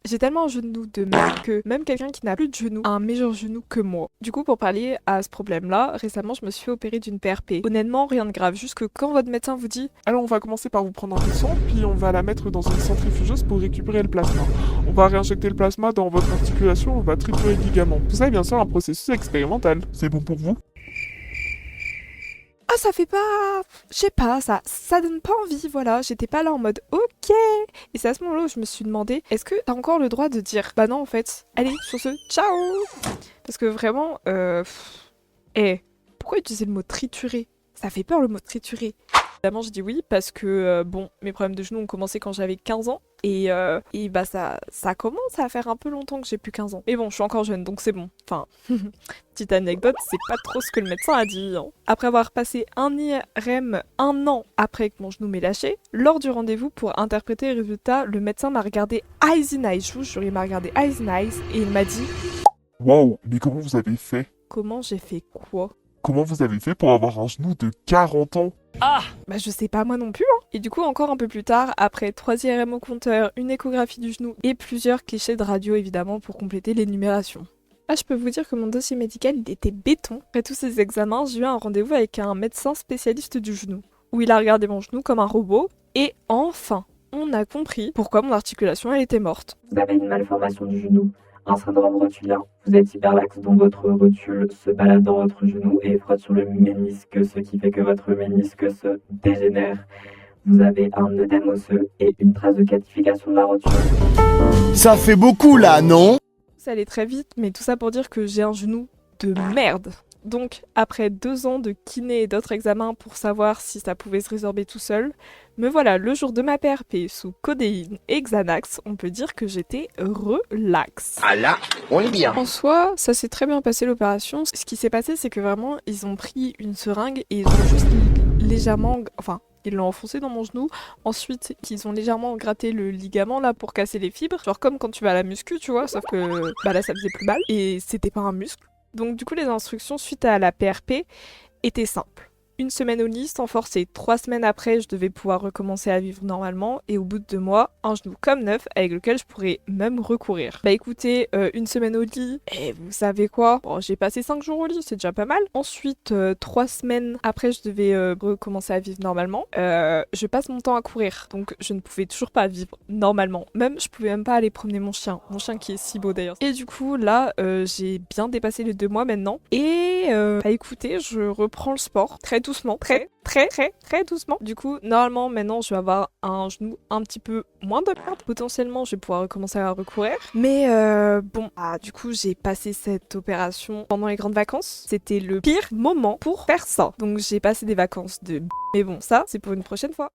J'ai tellement un genou de merde que même quelqu'un qui n'a plus de genou a un meilleur genou que moi. Du coup, pour pallier à ce problème-là, récemment, je me suis fait opérer d'une PRP. Honnêtement, rien de grave, juste que quand votre médecin vous dit Alors on va commencer par vous prendre un peu de sang, puis on va la mettre dans une centrifugeuse pour récupérer le plasma. On va réinjecter le plasma dans votre articulation, on va triturer le ligament. Tout ça est bien sûr un processus expérimental. C'est bon pour vous? ah, ça fait pas, je sais pas, ça donne pas envie, voilà. J'étais pas là en mode ok. Et c'est à ce moment-là où je me suis demandé, est-ce que t'as encore le droit de dire bah non en fait, allez sur ce, ciao. Parce que vraiment, pourquoi utiliser le mot triturer? Ça fait peur le mot triturer. Évidemment, je dis oui parce que, bon, mes problèmes de genoux ont commencé quand j'avais 15 ans. Et bah ça commence à faire un peu longtemps que j'ai plus 15 ans. Mais bon, je suis encore jeune, donc c'est bon. Enfin, petite anecdote, c'est pas trop ce que le médecin a dit, hein. Après avoir passé un IRM un an après que mon genou m'ait lâché, lors du rendez-vous pour interpréter les résultats, le médecin m'a regardé eyes in eyes. Je vous jure, il m'a regardé eyes in eyes et il m'a dit Waouh, mais comment vous avez fait? comment j'ai fait quoi? Comment vous avez fait pour avoir un genou de 40 ans? Bah je sais pas moi non plus, hein. Et du coup encore un peu plus tard, après 3 IRM au compteur, une échographie du genou et plusieurs clichés de radio évidemment pour compléter l'énumération. Ah, je peux vous dire que mon dossier médical il était béton. Après tous ces examens, j'ai eu un rendez-vous avec un médecin spécialiste du genou, où il a regardé mon genou comme un robot, et enfin, on a compris pourquoi mon articulation elle était morte. Vous avez une malformation du genou, un syndrome rotulien. Vous êtes hyperlaxe, donc votre rotule se balade dans votre genou et frotte sur le ménisque, ce qui fait que votre ménisque se dégénère. Vous avez un œdème osseux et une trace de calcification de la rotule. Ça fait beaucoup là, non? Ça allait très vite, mais tout ça pour dire que j'ai un genou de merde. Donc, après 2 ans de kiné et d'autres examens pour savoir si ça pouvait se résorber tout seul, me voilà le jour de ma PRP sous codéine et Xanax, on peut dire que j'étais relax. Ah là, on est bien. En soi, ça s'est très bien passé l'opération. Ce qui s'est passé, c'est que vraiment, ils ont pris une seringue et ils ont juste légèrement... Enfin, ils l'ont enfoncé dans mon genou. Ensuite, ils ont légèrement gratté le ligament là pour casser les fibres. Genre comme quand tu vas à la muscu, tu vois, sauf que bah là, ça faisait plus mal et c'était pas un muscle. Donc du coup, les instructions suite à la PRP étaient simples. Une semaine au lit sans forcer. 3 semaines après, je devais pouvoir recommencer à vivre normalement. Et au bout de 2 mois, un genou comme neuf avec lequel je pourrais même recourir. Bah écoutez, une semaine au lit, et vous savez quoi? Bon, j'ai passé 5 jours au lit, c'est déjà pas mal. Ensuite, 3 semaines après, je devais recommencer à vivre normalement. Je passe mon temps à courir. Donc je ne pouvais toujours pas vivre normalement. Même, je pouvais même pas aller promener mon chien. Mon chien qui est si beau d'ailleurs. Et du coup, là, j'ai bien dépassé les 2 mois maintenant. Et bah écoutez, je reprends le sport très doucement, très doucement. Du coup, normalement, maintenant, je vais avoir un genou un petit peu moins de merde. Potentiellement, je vais pouvoir recommencer à recourir. Mais bon, du coup, j'ai passé cette opération pendant les grandes vacances. C'était le pire moment pour faire ça. Donc, j'ai passé des vacances de... Mais bon, ça, c'est pour une prochaine fois.